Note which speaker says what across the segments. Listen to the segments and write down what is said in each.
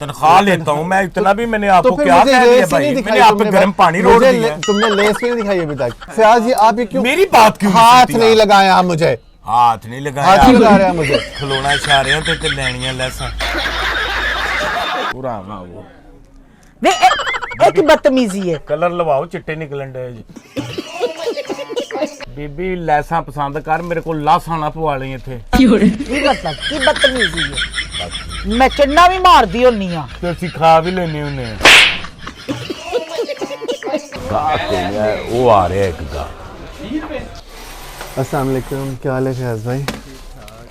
Speaker 1: तनख्वाह लेता हूँ मैं, इतना भी मैंने आपको
Speaker 2: तो फिर
Speaker 1: क्या
Speaker 2: मुझे
Speaker 1: कह दिया
Speaker 2: लेस ही
Speaker 1: भाई?
Speaker 2: नहीं दिखाई
Speaker 1: मैंने आप पे
Speaker 2: तुमने
Speaker 1: गर्म
Speaker 2: भाई।
Speaker 1: पानी रोड़
Speaker 2: मुझे
Speaker 1: दिया।
Speaker 2: तुमने लेस क्यों नहीं दिखाई अभी तक? फयाज जी आप ये क्यों
Speaker 1: मेरी बात क्यों
Speaker 2: हाथ
Speaker 1: सुनती
Speaker 2: नहीं
Speaker 1: आप?
Speaker 2: लगाया आप मुझे,
Speaker 1: हाथ नहीं लगाया,
Speaker 2: हाथ नहीं लगा रहे हैं मुझे।
Speaker 1: खिलौना इशारे ते लैनियां लैसा पूरा वो
Speaker 3: वे एक बदतमीजी है।
Speaker 1: कलर लवाओ चिट्टे निकलन डे जी। बीबी लैसा पसंद कर, मेरे को लासा ना पवा ली इथे।
Speaker 3: की मतलब की बदतमीजी है? मैं चन्ना भी मार दी होनी आ
Speaker 1: तो सिखा भी लेने उन्हें। वो आ रहा है एक गा।
Speaker 2: अस्सलाम वालेकुम, क्या हाल है फयाज भाई?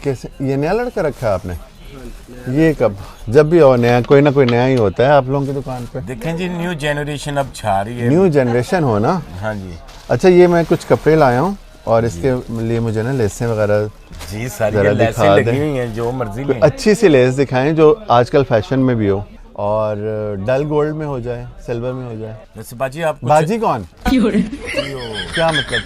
Speaker 2: कैसे ये नया लड़का रखा है आपने? ये कब जब भी हो नया कोई ना कोई नया ही होता है आप लोगों की दुकान पे।
Speaker 1: देखें जी, न्यू जनरेशन अब छा रही है।
Speaker 2: न्यू जनरेशन हो ना?
Speaker 1: हाँ जी।
Speaker 2: अच्छा ये मैं कुछ कपड़े लाया हूँ और इसके लिए मुझे ना लेसें वगैरह
Speaker 1: जी सारी
Speaker 2: जरा
Speaker 1: ये लेसें
Speaker 2: दिखा
Speaker 1: लगी
Speaker 2: दें।
Speaker 1: हुई हैं, जो मर्जी लें।
Speaker 2: अच्छी सी लेस दिखाएं जो आजकल फैशन में भी हो और डल गोल्ड में हो जाए, सिल्वर में हो जाए।
Speaker 1: वैसे बाजी आप कुछ-
Speaker 2: बाजी कौन?
Speaker 1: जी, वो-
Speaker 2: क्या मतलब?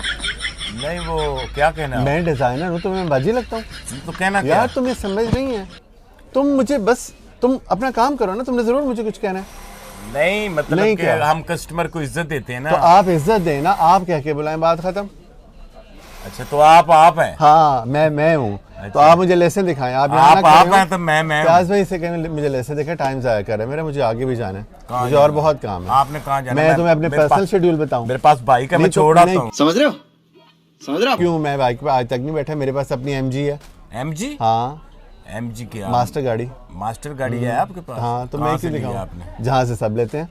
Speaker 1: नहीं वो क्या कहना है?
Speaker 2: मैं डिजाइनर हूँ तो मैं बाजी लगता हूँ
Speaker 1: तो कहना क्या?
Speaker 2: यार? तुम्हें समझ नहीं है, तुम मुझे बस तुम अपना काम करो ना, तुमने जरूर मुझे कुछ कहना है।
Speaker 1: नहीं मतलब
Speaker 2: नहीं
Speaker 1: कि
Speaker 2: क्या?
Speaker 1: हम कस्टमर को इज्जत देते हैं ना।
Speaker 2: तो आप इज्जत देना, आप कह के बुलाएं, बात खत्म।
Speaker 1: अच्छा तो आप हैं।
Speaker 2: हाँ मैं हूँ। तो
Speaker 1: अच्छा।
Speaker 2: आप मुझे लेसन दिखाएं। आप यहाँ ना
Speaker 1: आप
Speaker 2: खड़े
Speaker 1: हैं
Speaker 2: हो।
Speaker 1: तो मैं
Speaker 2: प्याज भाई से कहें मुझे लेसन दिखाएं, टाइम जाया कर रहा है मेरा, मुझे आगे भी जाना है,
Speaker 1: कहाँ
Speaker 2: मुझे और
Speaker 1: जाना?
Speaker 2: बहुत काम है।
Speaker 1: आपने कहाँ जाना?
Speaker 2: मैं तुम्हें अपने
Speaker 1: मेरे
Speaker 2: पर्सनल
Speaker 1: पास-
Speaker 2: शेड्यूल बताऊं?
Speaker 1: मेरे पास बाइक है, मैं
Speaker 2: नहीं तो
Speaker 1: छोड़ आता
Speaker 2: नहीं।
Speaker 1: हूँ।
Speaker 4: समझ रहे हो? समझ रहे हो आप?
Speaker 2: क्यों मैं बाइक पे आज तक नहीं बैठा? मेरे पास अपनी एमजी है।
Speaker 1: एमजी?
Speaker 2: हाँ
Speaker 1: एमजी क्या?
Speaker 2: मास्टर गाड़ी।
Speaker 1: मास्टर गाड़ी है आपके पास?
Speaker 2: हाँ तो
Speaker 1: कहाँ
Speaker 2: मैं
Speaker 1: से
Speaker 2: क्यों
Speaker 1: लिया
Speaker 2: दिखाऊं?
Speaker 1: आपने?
Speaker 2: जहाँ से सब लेते हैं,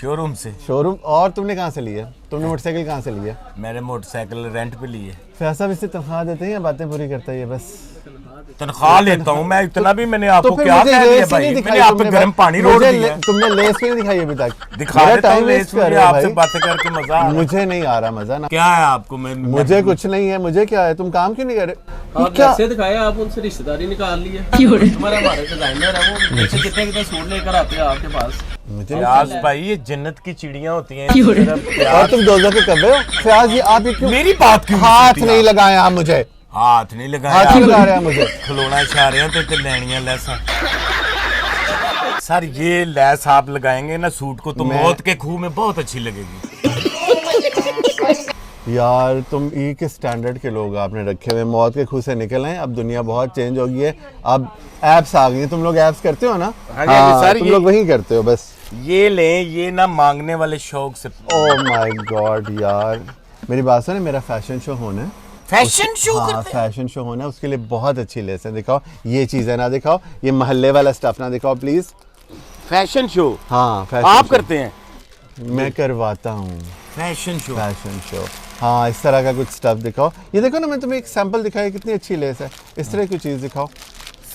Speaker 1: शोरूम से।
Speaker 2: शोरूम। और तुमने कहाँ से लिया? तुमने मोटरसाइकिल कहाँ से लिया?
Speaker 1: मैंने मोटरसाइकिल रेंट पे ली है।
Speaker 2: फैज साहब इससे तनख्वाह देते हैं या बातें पूरी करता है ये बस?
Speaker 1: तनख्वाह लेता हूँ मैं, इतना भी मैंने आपको
Speaker 2: तो फिर
Speaker 1: क्या
Speaker 2: मुझे
Speaker 1: कह
Speaker 2: लेस
Speaker 1: दिया
Speaker 2: ही
Speaker 1: भाई?
Speaker 2: नहीं
Speaker 1: मैंने
Speaker 2: दिखाई
Speaker 1: आप पे
Speaker 2: तुमने
Speaker 1: गर्म
Speaker 2: भाई।
Speaker 1: पानी रोड़
Speaker 2: मुझे
Speaker 1: दिया।
Speaker 2: तुमने लेस क्यों नहीं दिखाई अभी तक?
Speaker 1: दिखा
Speaker 2: मेरा
Speaker 1: देता हूँ
Speaker 2: time
Speaker 1: लेस,
Speaker 2: waste कर
Speaker 1: मुझे
Speaker 2: रहे हो
Speaker 1: आपसे
Speaker 2: भाई।
Speaker 1: बातें करके मजा आ रहा है।
Speaker 2: मुझे नहीं आ रहा मजा ना।
Speaker 1: क्या है आपको? मैं
Speaker 2: मुझे कुछ नहीं है। मुझे क्या है? तुम काम क्यों नहीं कर रहे? ये
Speaker 4: आप
Speaker 2: क्या?
Speaker 4: जैसे दिखाए आप उनसे रिश्तेदारी निकाल ली है। तुम्हारा हमारे डिजाइनर है, वो नीचे कितने कितने सूट लेकर आते हैं आपके पास।
Speaker 2: मुझे नहीं।
Speaker 1: प्याज भाई ये जन्नत की चिड़ियां होती हैं।
Speaker 2: और तुम दो के कर रहे हो फयाज जी? आप ये क्यों
Speaker 1: मेरी बात क्यों
Speaker 2: हाथ
Speaker 1: सुनती
Speaker 2: नहीं
Speaker 1: आप?
Speaker 2: लगाया आप मुझे,
Speaker 1: हाथ नहीं लगाया।
Speaker 2: हाथ नहीं लगा रहे हैं मुझे।
Speaker 1: खिलौना इशारे ते लैनियां लैसा। सर ये लैस आप लगाएंगे ना सूट को तो
Speaker 2: मैं-
Speaker 1: मौत के खूह में बहुत अच्छी लगेगी।
Speaker 2: यार तुम ई के स्टैंडर्ड के लोग आपने रखे हुए, मौत के खूह से निकल आए। अब दुनिया बहुत चेंज हो गई है, अब एप्स आ गई हैं। तुम लोग एप्स करते हो ना?
Speaker 1: हाँ जी, सर,
Speaker 2: तुम
Speaker 1: ये-
Speaker 2: लोग वही करते हो बस।
Speaker 1: ये लें, ये ना मांगने वाले शौक से।
Speaker 2: ओह माय गॉड यार, मेरी बात सुनो, मेरा फैशन शो होना है।
Speaker 1: फैशन शो
Speaker 2: हाँ
Speaker 1: करते हैं?
Speaker 2: फैशन शो होना है, उसके लिए बहुत अच्छी लेस है। दिखाओ ये चीजें ना दिखाओ, ये मोहल्ले वाला स्टफ ना दिखाओ प्लीज।
Speaker 1: फैशन शो
Speaker 2: हाँ फैशन
Speaker 1: आप
Speaker 2: शो
Speaker 1: करते हैं?
Speaker 2: मैं करवाता हूँ
Speaker 1: फैशन शो।
Speaker 2: Fashion show. हाँ इस तरह का कुछ स्टफ दिखाओ। ये देखो ना, मैं तुम्हें एक सैंपल दिखाया, कितनी अच्छी लेस है। इस तरह की चीज दिखाओ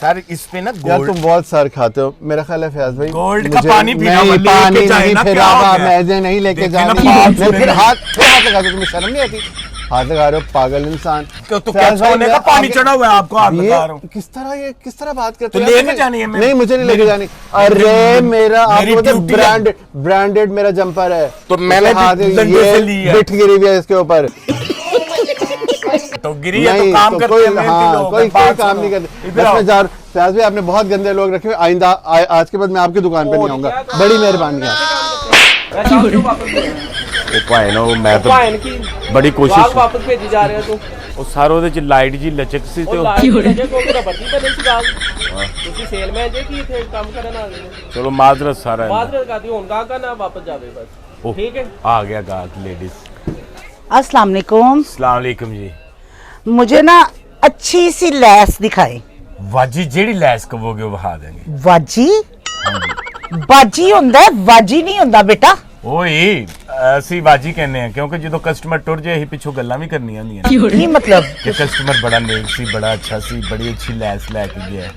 Speaker 1: सर इस पे ना
Speaker 2: यार।
Speaker 1: गोल्ड
Speaker 2: तुम बहुत सर खाते हो मेरा ख्याल है फयाज भाई।
Speaker 1: गोल्ड का
Speaker 2: मुझे-
Speaker 1: पानी पीना,
Speaker 2: नहीं,
Speaker 1: लेके
Speaker 2: पानी
Speaker 1: जाए
Speaker 2: नहीं
Speaker 1: ना,
Speaker 2: फिर
Speaker 1: क्या हो
Speaker 2: आप
Speaker 1: गया?
Speaker 2: मैं नहीं लेके
Speaker 1: देखे
Speaker 2: जा
Speaker 1: ना,
Speaker 2: रही।
Speaker 1: बात
Speaker 2: नहीं, फिर
Speaker 1: सुने।
Speaker 2: हाथ लगा दो, तुम्हें शर्म नहीं आती? हाथ लगा रहे हो पागल इंसान।
Speaker 1: तो क्या
Speaker 2: फयाज भाई,
Speaker 1: सोने का
Speaker 2: मैं
Speaker 1: पानी
Speaker 2: आगे-
Speaker 1: चढ़ा हुआ है आपको हाथ
Speaker 2: ये
Speaker 1: लगा रहा हूँ?
Speaker 2: किस तरह बात करते
Speaker 1: तो
Speaker 2: हो?
Speaker 1: लेके जानी है मैं?
Speaker 2: नहीं मुझे नहीं लेके
Speaker 1: मेरी-
Speaker 2: जानी। अरे मेरा
Speaker 1: मेरी
Speaker 2: आपको
Speaker 1: ड्यूटी है।
Speaker 2: ब्रांडेड मेरा जंपर है।
Speaker 1: तो मैंने
Speaker 2: उसके हाथ
Speaker 1: भी लंडे
Speaker 2: ये
Speaker 1: से ली है।
Speaker 2: बिठ गिरी हुई है इसके ऊपर।
Speaker 1: तो गिरी है तो
Speaker 2: नहीं
Speaker 1: काम
Speaker 2: तो
Speaker 1: करते
Speaker 2: कोई
Speaker 1: हैं मेहनती
Speaker 2: हाँ
Speaker 1: लोग।
Speaker 2: कोई
Speaker 1: बात
Speaker 2: काम
Speaker 1: सुनो।
Speaker 2: नहीं करते।
Speaker 1: इधर
Speaker 2: बस
Speaker 1: आओ।
Speaker 2: मैं जा रहा हूं। फयाज भाई आपने बहुत गंदे लोग रखे हुए, आइंदा आज के बाद मैं आपकी दुकान पे नहीं आऊंगा। बड़ी मेहरबानी है।
Speaker 1: ਉਹ ਭਾਏ ਨਾ ਉਹ ਮੈਂ ਤਾਂ
Speaker 4: भाइन की
Speaker 1: ਬੜੀ
Speaker 4: बाग
Speaker 1: ਕੋਸ਼ਿਸ਼
Speaker 4: वापस भेजी जा रहे हो
Speaker 1: ਉਹ ਸਾਰ ਉਹਦੇ ਚ ਲਾਈਟ ਜੀ ਲਚਕ ਸੀ ਤੇ
Speaker 4: तो
Speaker 1: ਉਹ-
Speaker 4: लाइट को रबर की बने सी बाग ਤੁਸੀਂ ਸੇਲ में जे की थे काम करन आ गए
Speaker 1: ਚਲੋ ਮਾਜ਼ਰਤ ਸਾਰਾ
Speaker 4: बाद में कहती हूं उनका का ना वापस जावे बस
Speaker 1: ਉਹ
Speaker 4: ठीक है।
Speaker 1: ਆ ਗਿਆ ਗਾਹਕ ਲੇਡੀਜ਼।
Speaker 3: अस्सलाम वालेकुम।
Speaker 1: अस्सलाम वालेकुम जी।
Speaker 3: मुझे ना अच्छी सी लैस दिखाए।
Speaker 1: ਵਾਜੀ ਜਿਹੜੀ ਲੈਸ ਕਹੋਗੇ ਉਹ ਵਹਾ ਦੇंगे।
Speaker 3: वाजी बाजी ਹੁੰਦਾ ਹੈ, वाजी नहीं ਹੁੰਦਾ बेटा।
Speaker 1: ਓਏ ਅਸੀਂ ਵਾਜੀ ਕਹਿੰਦੇ ਆ ਕਿਉਂਕਿ ਜਦੋਂ ਕਸਟਮਰ ਟੁਰ ਜਾਏ ਅਸੀਂ ਪਿੱਛੋਂ ਗੱਲਾਂ ਵੀ ਕਰਨੀਆਂ ਹੁੰਦੀਆਂ ਨੇ
Speaker 3: की मतलब?
Speaker 1: ਕਿ ਕਸਟਮਰ ਬੜਾ ਨੇਕ ਸੀ, ਬੜਾ ਅੱਛਾ ਸੀ, ਬੜੀ ਅੱਛੀ ਲੈਸ ਲੈ ਕੇ ਗਿਆ।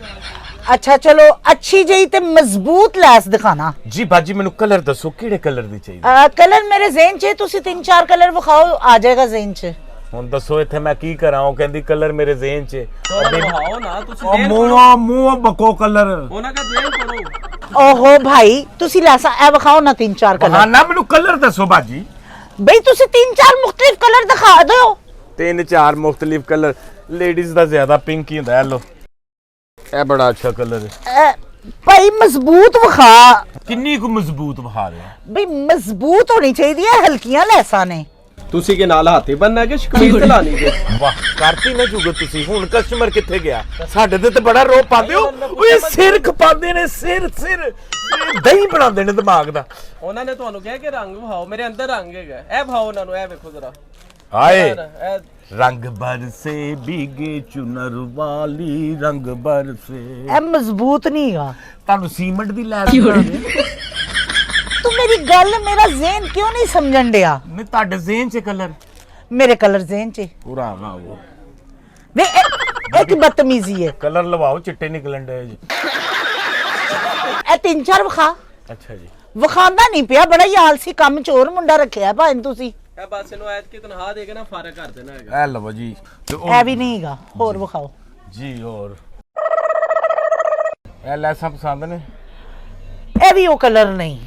Speaker 3: अच्छा चलो अच्छी जही ते मजबूत लैस दिखाना।
Speaker 1: ਜੀ ਬਾਜੀ ਮੈਨੂੰ ਕਲਰ ਦੱਸੋ ਕਿਹੜੇ ਕਲਰ ਦੀ ਚਾਹੀਦੀ?
Speaker 3: कलर मेरे ज़हन च तुसी 3-4 कलर विखाओ, आ जाएगा ज़हन च।
Speaker 1: ਹੁਣ ਦੱਸੋ ਇੱਥੇ ਮੈਂ ਕੀ ਕਰਾਂ? ਉਹ ਕਹਿੰਦੀ ਕਲਰ ਮੇਰੇ ਜ਼ਿਹਨ 'ਚ।
Speaker 4: आओ ना ਤੁਸੀਂ
Speaker 1: ਉਹ
Speaker 4: जेल
Speaker 1: ਮੂੰਹ ਬਕੋ ਕਲਰ।
Speaker 4: ਉਹਨਾਂ का जेल पढ़ो।
Speaker 3: ओहो भाई तुसी लैसा ए विखाओ ना 3-4 कलर।
Speaker 1: ਬਹਾਨਾ ਮੈਨੂੰ ਕਲਰ ਦੱਸੋ ਬਾਜੀ।
Speaker 3: भाई तुसी 3-4 मुख्तलिफ कलर दिखा दो।
Speaker 1: 3-4 मुख्तलिफ कलर। लेडीज ਦਾ ਜ਼ਿਆਦਾ ਪਿੰਕ ਹੀ ਹੁੰਦਾ ਹੈ। ਲੋ ਇਹ ਬੜਾ ਅੱਛਾ ਕਲਰ ਹੈ।
Speaker 3: ਭਾਈ ਮਜ਼ਬੂਤ ਵਿਖਾ।
Speaker 1: ਕਿੰਨੀ ਕੁ ਮਜ਼ਬੂਤ ਵਿਖਾ ਰਿਹਾ
Speaker 3: ਬਈ ਮਜ਼ਬੂਤ ਹੋਣੀ ਚਾਹੀਦੀ ਹੈ, ਹਲਕੀਆਂ ਲੈਸਾਂ ਨੇ।
Speaker 4: ਤੁਸੀਂ ਕਿ ਨਾਲ ਹਾਥੀ ਬੰਨਣਾ ਕਿ ਸ਼ਕਮੀਜ਼ ਤੇ ਲਾਣੀ ਜੇ?
Speaker 1: ਵਾਹ ਕਰਤੀ ਨਾ ਜੁਗਤ ਤੁਸੀਂ। ਹੁਣ ਕਸਟਮਰ ਕਿੱਥੇ ਗਿਆ? ਸਾਡੇ ਤੇ ਬੜਾ ਰੋਪ ਪਾਉਂਦੇ ਹੋ। ਓਏ ਸਿਰ ਖਪਾਉਂਦੇ ਨੇ, ਸਿਰ ਦਹੀਂ ਬਣਾਉਂਦੇ ਨੇ ਦਿਮਾਗ ਦਾ।
Speaker 4: ਉਹਨਾਂ ਨੇ ਤੁਹਾਨੂੰ ਕਿਹਾ ਕਿ ਰੰਗ ਵਿਖਾਓ, ਮੇਰੇ ਅੰਦਰ ਰੰਗ ਹੈਗਾ, ਇਹ ਵਿਖਾਓ ਉਹਨਾਂ ਨੂੰ, ਇਹ ਵੇਖੋ ਜ਼ਰਾ।
Speaker 1: ਹਾਏ
Speaker 4: ਇਹ
Speaker 1: रंग बरसे भीगे चुनर वाली रंग बरसे।
Speaker 3: ਇਹ ਮਜ਼ਬੂਤ ਨਹੀਂ ਹੈਗਾ।
Speaker 1: ਤੁਹਾਨੂੰ ਸੀਮੈਂਟ ਦੀ ਲੈਸ ਬਣਾ ਦੇ।
Speaker 3: ਤੂੰ ਮੇਰੀ ਗੱਲ, ਮੇਰਾ ਜ਼ੇਨ ਕਿਉਂ ਨਹੀਂ ਸਮਝਣ ਡਿਆ?
Speaker 1: ਨਹੀਂ ਤੁਹਾਡੇ ਜ਼ੇਨ ਚ ਕਲਰ,
Speaker 3: ਮੇਰੇ ਕਲਰ ਜ਼ੇਨ ਚ
Speaker 1: ਪੂਰਾ ਵਾ ਉਹ।
Speaker 3: ਵੇ ਇਹ ਕੀ ਬਦਤਮੀਜ਼ੀ ਹੈ?
Speaker 1: ਕਲਰ ਲਵਾਓ, ਚਿੱਟੇ ਨਿਕਲਣ ਦੇ ਜੀ।
Speaker 3: ਇਹ ਤਿੰਨ ਚਾਰ ਵਿਖਾ।
Speaker 1: ਅੱਛਾ ਜੀ।
Speaker 3: ਵਿਖਾਉਂਦਾ ਨਹੀਂ ਪਿਆ, ਬੜਾ ਹੀ ਆਲਸੀ ਕੰਮ ਚੋਰ ਮੁੰਡਾ ਰੱਖਿਆ ਭਾਵੇਂ ਤੁਸੀਂ।
Speaker 4: ਇਹ ਬਸ ਇਹਨੂੰ ਐਤ ਕੀ ਤਨਖਾਹ ਦੇ ਕੇ ਨਾ ਫਰਕ ਕਰ ਦੇਣਾ ਹੈਗਾ।
Speaker 1: ਇਹ ਲਵੋ ਜੀ। ਤੇ
Speaker 3: ਇਹ ਵੀ ਨਹੀਂ ਹੈਗਾ, ਹੋਰ ਵਿਖਾਓ
Speaker 1: ਜੀ। ਹੋਰ ਇਹ ਲੈਸਾਂ ਪਸੰਦ ਨੇ?
Speaker 3: ਇਹ ਵੀ ਉਹ ਕਲਰ ਨਹੀਂ।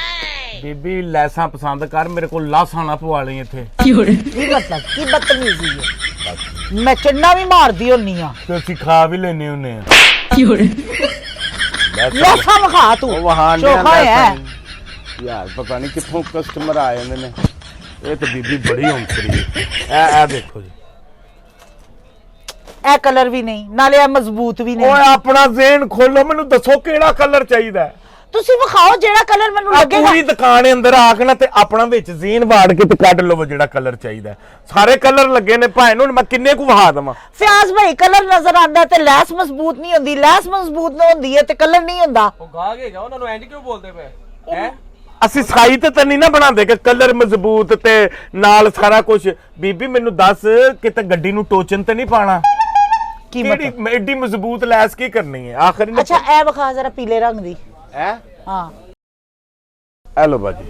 Speaker 1: ਬੀਬੀ ਲੈਸਾਂ ਪਸੰਦ ਕਰ, ਮੇਰੇ ਕੋਲ ਲਾਸਾਂ ਨਾ ਪਵਾ ਲਈ ਇੱਥੇ।
Speaker 3: ਕੀ ਮਤਲਬ? ਕੀ ਬਦਤਮੀਜ਼ੀ ਹੈ? ਮੈਂ ਚੰਨਾ ਵੀ ਮਾਰਦੀ ਹੁੰਨੀ ਆ
Speaker 1: ਤੇ ਅਸੀਂ ਖਾ ਵੀ ਲੈਨੇ ਹੁੰਨੇ ਆ।
Speaker 3: ਲੈਸਾਂ ਵਿਖਾ ਤੂੰ।
Speaker 1: ਉਹ ਵਹਾਨ
Speaker 3: ਚੋਖਾ ਹੈ
Speaker 1: ਯਾਰ, ਪਤਾ ਨਹੀਂ ਕਿੱਥੋਂ ਕਸਟਮਰ ਆ ਜਾਂਦੇ ਨੇ। ਇਹ ਤਾਂ ਬੀਬੀ ਬੜੀ ਔਂਤਰੀ ਹੈ। ਇਹ ਦੇਖੋ ਜੀ,
Speaker 3: ਇਹ ਕਲਰ ਵੀ ਨਹੀਂ, ਨਾਲੇ ਇਹ ਮਜ਼ਬੂਤ ਵੀ ਨਹੀਂ।
Speaker 1: ਓਏ ਆਪਣਾ ਜ਼ੇਨ ਖੋਲੋ, ਮੈਨੂੰ ਦੱਸੋ ਕਿਹੜਾ ਕਲਰ ਚਾਹੀਦਾ।
Speaker 3: ਤੁਸੀਂ ਵਿਖਾਓ ਜਿਹੜਾ ਕਲਰ ਮੈਨੂੰ ਲੱਗੇਗਾ।
Speaker 1: ਪੂਰੀ ਦੁਕਾਨ ਅੰਦਰ ਆ ਕੇ ਨਾ ਤੇ ਆਪਣਾ ਵਿੱਚ ਜ਼ੇਨ ਵਾੜ ਕੇ ਤੇ ਕੱਢ ਲਵੋ ਜਿਹੜਾ ਕਲਰ ਚਾਹੀਦਾ। ਸਾਰੇ ਕਲਰ ਲੱਗੇ ਨੇ ਭਾਵੇਂ ਨੂੰ, ਮੈਂ ਕਿੰਨੇ ਕੁ ਵਹਾ ਦਵਾਂ।
Speaker 3: ਫਿਆਜ਼ ਭਾਈ ਕਲਰ ਨਜ਼ਰ ਆਂਦਾ ਤੇ ਲੈਸ ਮਜ਼ਬੂਤ ਨਹੀਂ ਹੁੰਦੀ, ਲੈਸ ਮਜ਼ਬੂਤ ਨਾ ਹੁੰਦੀ ਹੈ ਤੇ ਕਲਰ ਨਹੀਂ ਹੁੰਦਾ।
Speaker 4: ਉਹ ਗਾਹਕ ਹੈਗਾ, ਉਹਨਾਂ ਨੂੰ ਐਂਡ ਕਿਉਂ ਬੋਲਦੇ ਪਏ ਹੈ?
Speaker 1: ਅਸੀਂ ਸਾਈ ਤੇ ਨਹੀਂ ਨਾ ਬਣਾਉਂਦੇ ਕਿ ਕਲਰ ਮਜ਼ਬੂਤ ਤੇ ਨਾਲ ਸਾਰਾ ਕੁਝ। ਬੀਬੀ ਮੈਨੂੰ ਦੱਸ, ਕਿਤੇ ਗੱਡੀ ਨੂੰ ਟੋਚਨ ਤੇ ਨਹੀਂ ਪਾਣਾ?
Speaker 3: ਕੀ
Speaker 1: ਕਿਹੜੀ
Speaker 3: ਮਤਲਬ?
Speaker 1: ਐਡੀ ਮਜ਼ਬੂਤ ਲੈਸ ਕੀ ਕਰਨੀ ਹੈ ਆਖਰ ਨੂੰ?
Speaker 3: ਅੱਛਾ ਇਹ ਵਿਖਾ ਜ਼ਰਾ ਪੀਲੇ ਰੰਗ ਦੀ।
Speaker 1: ਹੈ
Speaker 3: ਹਾਂ
Speaker 1: ਹੈਲੋ ਬਾਜੀ,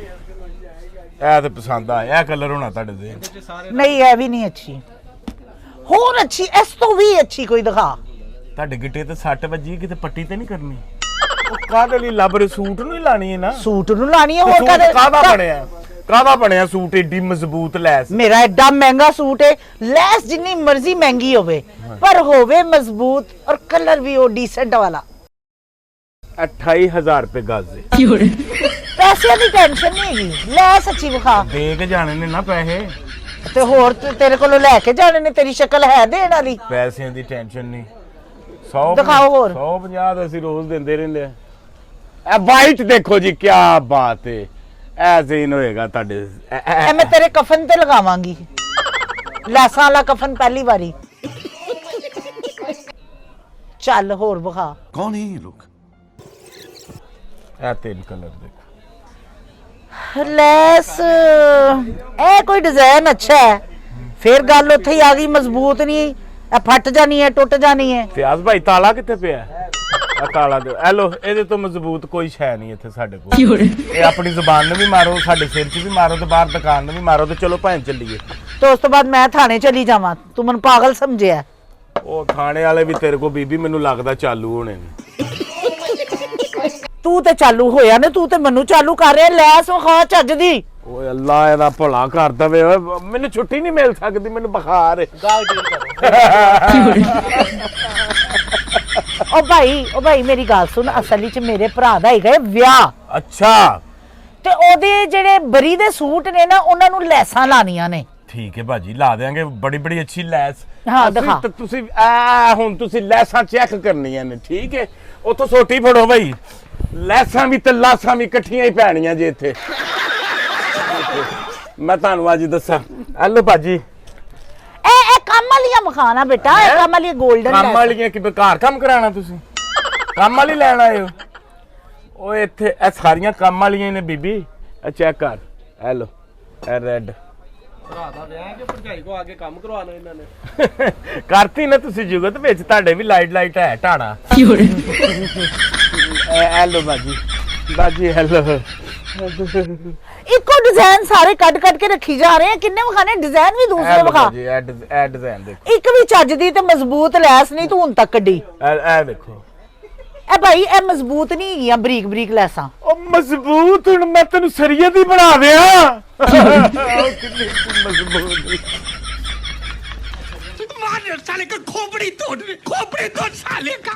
Speaker 1: ਇਹ ਤੇ ਪਸੰਦ ਆਇਆ ਕਲਰ ਹੋਣਾ ਤੁਹਾਡੇ ਦੇ।
Speaker 3: ਨਹੀਂ ਇਹ ਵੀ ਨਹੀਂ ਅੱਛੀ, ਹੋਰ ਅੱਛੀ ਇਸ ਤੋਂ ਵੀ ਅੱਛੀ ਕੋਈ ਦਿਖਾ।
Speaker 1: ਤੁਹਾਡੇ ਗਿੱਟੇ ਤੇ 60 ਵੱਜੀ, ਕਿਤੇ ਪੱਟੀ ਤੇ ਨਹੀਂ ਕਰਨੀ? ਉਹ ਕਾਹਦੇ ਲਈ ਲੱਭ ਰਹੇ? ਸੂਟ ਨੂੰ ਹੀ ਲਾਣੀ ਹੈ ਨਾ।
Speaker 3: ਸੂਟ ਨੂੰ ਲਾਣੀ ਹੈ,
Speaker 1: ਤੇ
Speaker 3: ਹੋਰ
Speaker 1: ਸੂਟ ਕਾਹਦਾ ਬਣਿਆ ਸੂਟ? ਏਡੀ ਮਜ਼ਬੂਤ ਲੈਸ।
Speaker 3: ਮੇਰਾ ਐਡਾ ਮਹਿੰਗਾ ਸੂਟ ਹੈ, ਲੈਸ ਜਿੰਨੀ ਮਰਜ਼ੀ ਮਹਿੰਗੀ ਹੋਵੇ ਪਰ ਹੋਵੇ ਮਜ਼ਬੂਤ, ਔਰ ਕਲਰ ਵੀ ਉਹ ਡੀਸੈਂਟ ਵਾਲਾ।
Speaker 1: 28000 ਰੁਪਏ ਗਜ਼ ਦੇ।
Speaker 3: ਪੈਸੇ ਦੀ ਟੈਨਸ਼ਨ ਨਹੀਂ ਹੈਗੀ, ਲੈਸ ਅੱਛੀ ਵਿਖਾ।
Speaker 1: ਦੇ ਕੇ ਜਾਣੇ ਨੇ ਨਾ ਪੈਸੇ,
Speaker 3: ਤੇ ਹੋਰ ਤੇਰੇ ਕੋਲੋਂ ਲੈ ਕੇ ਜਾਣੇ ਨੇ, ਤੇਰੀ ਸ਼ਕਲ ਹੈ ਦੇਣ ਵਾਲੀ।
Speaker 1: ਪੈਸਿਆਂ ਦੀ ਟੈਨਸ਼ਨ ਨਹੀਂ। 100
Speaker 3: ਦਿਖਾਓ ਹੋਰ।
Speaker 1: 150 ਤਾਂ ਅਸੀਂ ਰੋਜ਼ ਦਿੰਦੇ ਰਹਿੰਦੇ ਆ। ਇਹ ਵਾਈਟ ਦੇਖੋ ਜੀ, ਕੀ ਬਾਤ ਹੈ। ਇਹ ਜ਼ੀਨ ਹੋਏਗਾ ਤੁਹਾਡੇ।
Speaker 3: ਇਹ ਮੈਂ ਤੇਰੇ ਕਫਨ ਤੇ ਲਗਾਵਾਂਗੀ, ਲੈਸਾਂ ਵਾਲਾ ਕਫਨ ਪਹਿਲੀ ਵਾਰੀ। ਚੱਲ ਹੋਰ ਵਿਖਾ।
Speaker 2: कौन है ये लोग?
Speaker 1: ਇਹ ਤਿੰਨ ਕਲਰ ਦੇਖੋ।
Speaker 3: ਲੈਸ ਇਹ ਕੋਈ ਡਿਜ਼ਾਈਨ ਅੱਛਾ ਹੈ, ਫਿਰ ਗੱਲ ਉੱਥੇ ਹੀ ਆ ਗਈ, ਮਜ਼ਬੂਤ ਨਹੀਂ, ਇਹ ਫਟ ਜਾਣੀ ਹੈ, ਟੁੱਟ ਜਾਣੀ ਹੈ।
Speaker 1: ਫਿਆਜ਼ ਭਾਈ ਤਾਲਾ ਕਿੱਥੇ ਪਿਆ? ਆ ਤਾਲਾ ਦਿਓ। ਹੈਲੋ, ਇਹਦੇ ਤੋਂ ਮਜ਼ਬੂਤ ਕੋਈ ਸ਼ੈ ਨਹੀਂ ਇੱਥੇ ਸਾਡੇ ਕੋਲ। ਇਹ ਆਪਣੀ ਜ਼ੁਬਾਨ ਨੂੰ ਵੀ ਮਾਰੋ, ਸਾਡੇ ਸਿਰ 'ਚ ਵੀ ਮਾਰੋ ਤੇ ਬਾਹਰ ਦੁਕਾਨ ਨੂੰ ਵੀ ਮਾਰੋ ਤੇ ਚਲੋ ਭੈਣ ਚੱਲੀਏ।
Speaker 3: ਤੇ ਉਸ ਤੋਂ ਬਾਅਦ ਮੈਂ ਥਾਣੇ ਚਲੀ ਜਾਵਾਂ, ਤੂੰ ਮੈਨੂੰ ਪਾਗਲ ਸਮਝਿਆ?
Speaker 1: ਉਹ ਥਾਣੇ ਵਾਲੇ ਵੀ ਤੇਰੇ ਕੋਲ ਬੀਬੀ ਮੈਨੂੰ ਲੱਗਦਾ ਚਾਲੂ ਹੋਣੇ ਨੇ।
Speaker 3: ਤੂੰ ਤੇ ਚਾਲੂ ਹੋਇਆ ਨੇ, ਤੂੰ ਤੇ ਮੈਨੂੰ ਚਾਲੂ ਕਰ ਰਿਹਾ। ਲੈਸ ਵਿਖਾ ਚੱਜ ਦੀ।
Speaker 1: ਓਏ ਅੱਲਾ ਇਹਦਾ ਭਲਾ ਕਰ ਦਵੇ। ਓਏ ਮੈਨੂੰ ਛੁੱਟੀ ਨਹੀਂ ਮਿਲ ਸਕਦੀ, ਮੈਨੂੰ ਬੁਖਾਰ ਹੈ।
Speaker 4: ਗਾਹਕ ਡੀਲ ਕਰੋ।
Speaker 3: ਉਹ ਭਾਈ ਮੇਰੀ ਗੱਲ ਸੁਣ, ਅਸਲ ਵਿੱਚ ਮੇਰੇ ਭਰਾ ਦਾ ਹੈਗਾ ਵਿਆਹ।
Speaker 1: ਅੱਛਾ
Speaker 3: ਤੇ ਉਹਦੇ ਜਿਹੜੇ ਬਰੀ ਦੇ ਸੂਟ ਨੇ ਨਾ, ਉਹਨਾਂ ਨੂੰ ਲੈਸਾਂ ਲਾਣੀਆਂ ਨੇ।
Speaker 1: ਠੀਕ ਹੈ ਭਾਜੀ, ਲਾ ਦੇਾਂਗੇ। ਬੜੀ ਬੜੀ ਅੱਛੀ ਲੈਸ।
Speaker 3: ਹਾਂ, ਦਿਖਾ।
Speaker 1: ਤੁਸੀਂ ਹੁਣ ਤੁਸੀਂ ਲੈਸਾਂ ਚੈੱਕ ਕਰਨੀਆਂ ਨੇ, ਠੀਕ ਹੈ? ਉੱਥੋਂ ਸੋਟੀ ਫੜੋ ਭਾਈ। ਲੈਸਾਂ ਵੀ ਤੇ ਲਾਸਾਂ ਵੀ ਇਕੱਠੀਆਂ ਹੀ ਪੈਣੀਆਂ ਜੇ ਇੱਥੇ। ਮੈਂ ਤੁਹਾਨੂੰ ਅੱਜ ਦੱਸਾਂ। ਹੈਲੋ ਭਾਜੀ,
Speaker 3: ਇਹ ਕੰਮ ਵਾਲੀਆਂ ਮਖਾਣਾ ਬੇਟਾ, ਇਹ ਕੰਮ ਵਾਲੀ 골ਡਨ
Speaker 1: ਕੰਮ ਵਾਲੀਆਂ ਕਿ ਘਰ ਕੰਮ ਕਰਾਣਾ? ਤੁਸੀਂ ਕੰਮ ਵਾਲੀ ਲੈਣ ਆਏ ਹੋ? ਓਏ ਇੱਥੇ ਇਹ ਸਾਰੀਆਂ ਕੰਮ ਵਾਲੀਆਂ ਨੇ ਬੀਬੀ। ਇਹ ਚੈੱਕ ਕਰ। ਹੈਲੋ, ਇਹ ਰੈੱਡ।
Speaker 4: ਭਰਾ ਦਾ ਵਿਆਹ ਹੈ ਕਿ ਭਰਜਾਈ ਕੋ ਆ ਕੇ ਕੰਮ ਕਰਵਾਉਣਾ ਇਹਨਾਂ ਨੇ?
Speaker 1: ਕਰਤੀ ਨਾ ਤੁਸੀਂ ਜੁਗਤ ਵਿੱਚ, ਤੁਹਾਡੇ ਵੀ ਲਾਈਟ ਹੈ ਢਾਣਾ। ਹੈਲੋ ਬਾਜੀ ਹੈਲੋ।
Speaker 3: ਇੱਕੋ ਡਿਜ਼ਾਈਨ ਸਾਰੇ ਕੱਢ ਕੇ ਰੱਖੀ ਜਾ ਰਹੇ ਆ। ਕਿੰਨੇ ਵਿਖਾਣੇ ਡਿਜ਼ਾਈਨ ਵੀ ਦੂਸਰੇ ਵਿਖਾ।
Speaker 1: ਜੀ ਇਹ ਡਿਜ਼ਾਈਨ ਦੇਖੋ।
Speaker 3: ਇੱਕ ਵੀ ਚੱਜ ਦੀ ਤੇ ਮਜ਼ਬੂਤ ਲੈਸ ਨਹੀਂ ਤੂੰ ਹੁਣ ਤੱਕ ਕੱਢੀ।
Speaker 1: ਇਹ ਦੇਖੋ।
Speaker 3: ਇਹ ਭਾਈ ਇਹ ਮਜ਼ਬੂਤ ਨਹੀਂ ਹੈਗੀਆਂ, ਬਰੀਕ ਬਰੀਕ ਲੈਸਾਂ।
Speaker 1: ਉਹ ਮਜ਼ਬੂਤ, ਹੁਣ ਮੈਂ ਤੈਨੂੰ ਸਰੀਏ ਦੀ ਬਣਾ ਦਿਆਂ। ਕਿੰਨੀ ਮਜ਼ਬੂਤ।
Speaker 5: मार साले का खोपड़ी तोड़ साले का।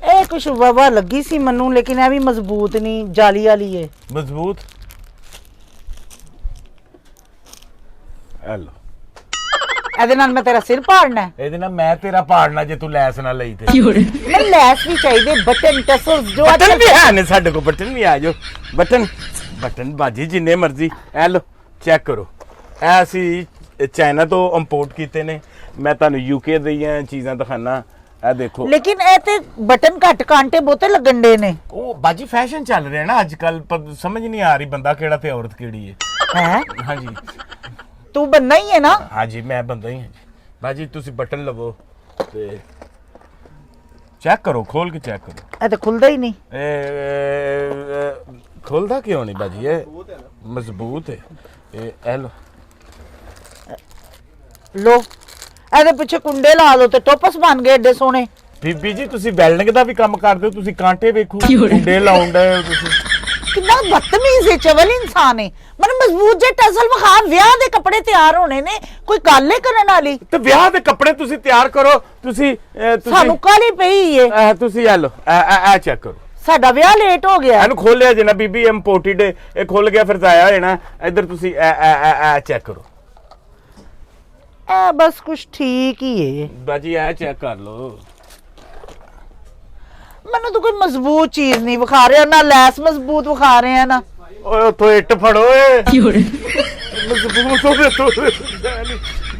Speaker 3: ਇਹ ਕੁਛ ਵਵਾ ਲੱਗੀ ਸੀ ਮੈਨੂੰ, ਲੇਕਿਨ ਇਹ ਵੀ ਮਜ਼ਬੂਤ ਨਹੀਂ, ਜਾਲੀ ਵਾਲੀ ਹੈ।
Speaker 1: ਮਜ਼ਬੂਤ ਹੈਲੋ,
Speaker 3: ਇਹਦੇ ਨਾਲ ਮੈਂ ਤੇਰਾ ਸਿਰ ਪਾੜਨਾ ਹੈ?
Speaker 1: ਇਹਦੇ ਨਾਲ ਮੈਂ ਤੇਰਾ ਪਾੜਨਾ ਜੇ ਤੂੰ ਲੈਸ ਨਾ ਲਈ ਤੇ।
Speaker 3: ਮੈਂ ਲੈਸ ਵੀ ਚਾਹੀਦੇ, ਬਟਨ ਟਸਲਸ ਜੋ
Speaker 1: ਬਟਨ ਵੀ ਹੈ ਨੇ ਸਾਡੇ ਕੋਲ, ਬਟਨ ਵੀ ਆ ਜੋ। ਬਟਨ ਬਾਜੀ ਜਿੰਨੇ ਮਰਜ਼ੀ। ਹੈਲੋ ਚੈੱਕ ਕਰੋ, ਇਹ ਅਸੀਂ ਚਾਈਨਾ ਤੋਂ ਇੰਪੋਰਟ ਕੀਤੇ ਨੇ। ਮੈਂ ਤੁਹਾਨੂੰ ਯੂਕੇ ਦੀਆਂ ਚੀਜ਼ਾਂ ਦਿਖਾਣਾ। ਇਹ ਦੇਖੋ,
Speaker 3: ਲੇਕਿਨ ਇਹ ਤੇ ਬਟਨ ਘੱਟ, ਕਾਂਟੇ ਬਹੁਤੇ ਲੱਗਣ ਦੇ ਨੇ।
Speaker 1: ਉਹ ਬਾਜੀ ਫੈਸ਼ਨ ਚੱਲ ਰਿਹਾ ਨਾ ਅੱਜ ਕੱਲ, ਪਰ ਸਮਝ ਨਹੀਂ ਆ ਰਹੀ ਬੰਦਾ ਕਿਹੜਾ ਤੇ ਔਰਤ ਕਿਹੜੀ ਹੈ।
Speaker 3: ਹੈ
Speaker 1: ਹਾਂਜੀ
Speaker 3: ਤੂੰ ਬੰਦਾ ਹੀ ਹੈ ਨਾ?
Speaker 1: ਹਾਂਜੀ ਮੈਂ ਬੰਦਾ ਹੀ ਹਾਂ ਜੀ। ਬਾਜੀ ਤੁਸੀਂ ਬਟਨ ਲਵੋ ਤੇ ਚੈੱਕ ਕਰੋ, ਖੋਲ ਕੇ ਚੈੱਕ ਕਰੋ।
Speaker 3: ਇਹ ਤਾਂ ਖੁੱਲਦਾ ਹੀ ਨਹੀਂ।
Speaker 1: ਖੁੱਲਦਾ ਕਿਉਂ ਨਹੀਂ ਬਾਜੀ? ਇਹ ਮਜ਼ਬੂਤ ਹੈ। ਇਹ ਲੋ
Speaker 3: ਲੋ, ਇਹਦੇ ਪਿੱਛੇ ਕੁੰਡੇ ਲਾ ਲਓ ਤੇ ਟੋਪਸ ਬਣ ਗਏ ਏਡੇ ਸੋਹਣੇ।
Speaker 1: ਬੀਬੀ ਜੀ ਤੁਸੀਂ ਵੈਲਡਿੰਗ ਦਾ ਵੀ ਕੰਮ ਕਰਦੇ ਹੋ, ਤੁਸੀਂ ਕਾਂਟੇ ਵੇਖੋ, ਕੁੰਡੇ ਲਾਉਂਦੇ ਹੋ ਤੁਸੀਂ।
Speaker 3: ਕਿੰਨਾ ਬਦਤਮੀਜ਼ ਹੈ, ਚਵਲ ਇਨਸਾਨ ਹੈ। ਮੈਨੂੰ ਮਜ਼ਬੂਤ ਜੇ ਟਸਲ ਵਿਖਾ, ਵਿਆਹ ਦੇ ਕੱਪੜੇ ਤਿਆਰ ਹੋਣੇ ਨੇ, ਕੋਈ ਗੱਲ ਹੀ ਕਰਨ ਵਾਲੀ।
Speaker 1: ਤੇ ਵਿਆਹ ਦੇ ਕੱਪੜੇ ਤੁਸੀਂ ਤਿਆਰ ਕਰੋ। ਤੁਸੀਂ
Speaker 3: ਸਾਨੂੰ ਕਾਹਲੀ ਪਈ ਹੈ।
Speaker 1: ਤੁਸੀਂ ਇਹ ਲੋ, ਇਹ ਚੈੱਕ ਕਰੋ।
Speaker 3: ਸਾਡਾ ਵਿਆਹ ਲੇਟ ਹੋ ਗਿਆ।
Speaker 1: ਇਹਨੂੰ ਖੋਲਿਆ ਜੇ ਨਾ ਬੀਬੀ, ਇੰਪੋਰਟਡ ਇਹ ਖੁੱਲ ਗਿਆ ਫਿਰ ਜ਼ਾਇਆ ਹੋ ਜਾਣਾ। ਇੱਧਰ ਤੁਸੀਂ ਇਹ ਚੈੱਕ ਕਰੋ।
Speaker 3: ਇਹ ਬਸ ਕੁਛ ਠੀਕ ਹੀ ਹੈ।
Speaker 1: ਬਾਜੀ ਇਹ ਚੈੱਕ ਕਰ ਲੋ।
Speaker 3: ਮੈਨੂੰ ਤਾਂ ਕੋਈ ਮਜ਼ਬੂਤ ਚੀਜ਼ ਨਹੀਂ ਵਿਖਾ ਰਿਹਾ, ਨਾ ਲੈਸ ਮਜ਼ਬੂਤ ਵਿਖਾ ਰਹੇ ਆ ਨਾ।
Speaker 1: ਓਏ ਉੱਥੋਂ ਇੱਟ ਫੜੋ ਓਏ। ਮਜ਼ਬੂਤ ਹੋ ਗਏ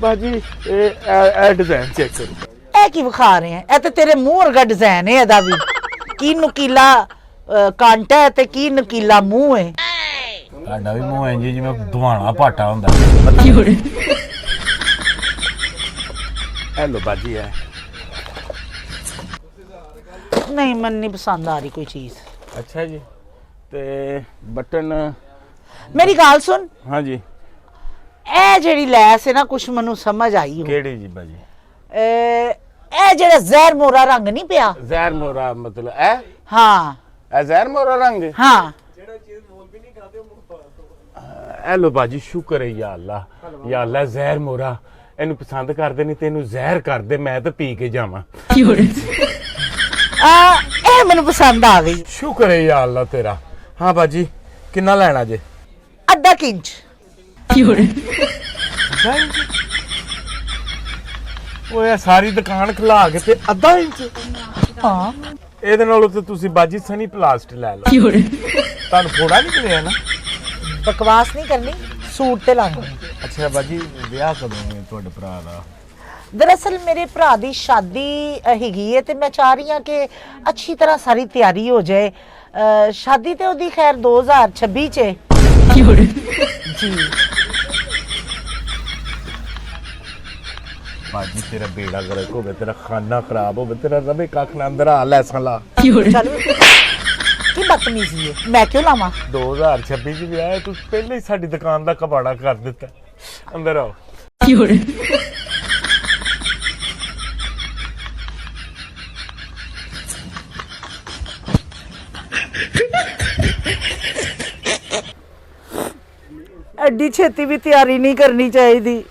Speaker 1: ਬਾਜੀ। ਇਹ ਡਿਜ਼ਾਈਨ ਚੈੱਕ ਕਰੋ।
Speaker 3: ਇਹ ਕੀ ਵਿਖਾ ਰਹੇ ਆ? ਇਹ ਤੇ ਤੇਰੇ ਮੂੰਹ ਵਰਗਾ ਡਿਜ਼ਾਈਨ ਹੈ ਇਹਦਾ ਵੀ। ਕੀ ਨੁਕੀਲਾ ਕਾਂਟਾ ਹੈ ਤੇ ਕੀ ਨੁਕੀਲਾ ਮੂੰਹ ਹੈ।
Speaker 1: ਸਾਡਾ ਵੀ ਮੂੰਹ ਇੰਜ ਜਿਵੇਂ ਦੁਹਾਣਾ ਪਾਟਾ ਹੁੰਦਾ। ਹੈਲੋ ਬਾਜੀ ਹੈ।
Speaker 3: ਨਹੀਂ, ਮੈਨੂੰ ਨਹੀਂ ਪਸੰਦ ਆ ਰਹੀ ਕੋਈ ਚੀਜ਼।
Speaker 1: ਅੱਛਾ ਜੀ, ਤੇ ਬਟਨ।
Speaker 3: ਮੇਰੀ ਗੱਲ ਸੁਣ,
Speaker 1: ਹਾਂਜੀ
Speaker 3: ਇਹ ਜਿਹੜੀ ਲੈਸ ਹੈ ਨਾ, ਕੁਛ ਮੈਨੂੰ ਸਮਝ ਆਈ ਹੋ।
Speaker 1: ਕਿਹੜੀ ਜੀ ਬਾਜੀ?
Speaker 3: ਇਹ ਜਿਹੜਾ ਜ਼ਹਿਰ ਮੋਰਾ ਰੰਗ ਨਹੀਂ ਪਿਆ?
Speaker 1: ਜ਼ਹਿਰ ਮੋਰਾ ਮਤਲਬ ਇਹ?
Speaker 3: ਹਾਂ
Speaker 1: ਇਹ ਜ਼ਹਿਰ ਮੋਰਾ ਰੰਗ?
Speaker 3: ਹਾਂ।
Speaker 1: ਹੈਲੋ ਬਾਜੀ, ਸ਼ੁਕਰ ਹੈ ਯਾ ਅੱਲਾ, ਯਾ ਅੱਲਾ। ਜ਼ਹਿਰ ਮੋਰਾ ਇਹਨੂੰ ਪਸੰਦ ਕਰਦੇ ਨਹੀਂ, ਤੈਨੂੰ ਜ਼ਹਿਰ ਕਰਦੇ, ਮੈਂ ਤਾਂ ਪੀ ਕੇ ਜਾਵਾਂ।
Speaker 3: ਇਹ ਮੈਨੂੰ ਪਸੰਦ ਆ ਗਈ।
Speaker 1: ਸ਼ੁਕਰ ਹੈ ਯਾ ਅੱਲਾ ਤੇਰਾ। ਹਾਂ ਬਾਜੀ, ਕਿੰਨਾ ਲੈਣਾ ਜੇ?
Speaker 3: ਅੱਧਾ ਇੰਚ।
Speaker 1: ਓਏ ਸਾਰੀ ਦੁਕਾਨ ਖਲਾ ਕੇ ਤੇ ਅੱਧਾ ਇੰਚ?
Speaker 3: ਹਾਂ,
Speaker 1: ਇਹਦੇ ਨਾਲੋਂ ਤੇ ਤੁਸੀਂ ਬਾਜੀ ਸਨੀ ਪਲਾਸਟ ਲੈ ਲਓ। ਤੁਹਾਨੂੰ ਥੋੜਾ ਨਹੀਂ ਮਿਲਿਆ ਨਾ?
Speaker 3: ਬਕਵਾਸ ਨਹੀਂ ਕਰਨੀ, ਸੂਟ ਤੇ ਲਾਉਣੀ।
Speaker 1: ਅੱਛਾ ਬਾਜੀ, ਵਿਆਹ ਕਦੋਂ ਹੈ ਤੁਹਾਡੇ ਭਰਾ ਦਾ?
Speaker 3: ਦਰਅਸਲ ਮੇਰੇ ਭਰਾ ਦੀ ਸ਼ਾਦੀ ਹੈਗੀ ਹੈ ਤੇ ਮੈਂ ਚਾਹ ਰਹੀ ਹਾਂ ਕਿ ਅੱਛੀ ਤਰ੍ਹਾਂ ਸਾਰੀ ਤਿਆਰੀ ਹੋ ਜਾਏ। ਸ਼ਾਦੀ ਤੇ ਉਹਦੀ ਖੈਰ 2026 ਚ ਹੈ। ਜੀ
Speaker 1: ਬਾਜੀ ਤੇਰਾ ਬੇੜਾ ਗਰਕ ਹੋਵੇ, ਤੇਰਾ ਖਾਨਾ ਖਰਾਬ ਹੋਵੇ, ਤੇਰਾ ਰਵੇ ਕੱਖ ਨਾ ਅੰਦਰ ਆ ਲੈਸਾਂ ਲਾ।
Speaker 3: ਚਲੋ, ਕੀ ਬਦਤਮੀਜ਼ੀ ਹੈ, ਮੈਂ ਕਿਉਂ ਲਾਵਾਂ?
Speaker 1: 2026 ਚ ਵਿਆਹ ਹੈ, ਤੂੰ ਪਹਿਲੇ ਹੀ ਸਾਡੀ ਦੁਕਾਨ ਦਾ ਕਬਾੜਾ ਕਰ ਦਿੱਤਾ। ਅੰਦਰ ਆਓ।
Speaker 3: ਐਡੀ ਛੇਤੀ ਵੀ ਤਿਆਰੀ ਨਹੀਂ ਕਰਨੀ ਚਾਹੀਦੀ।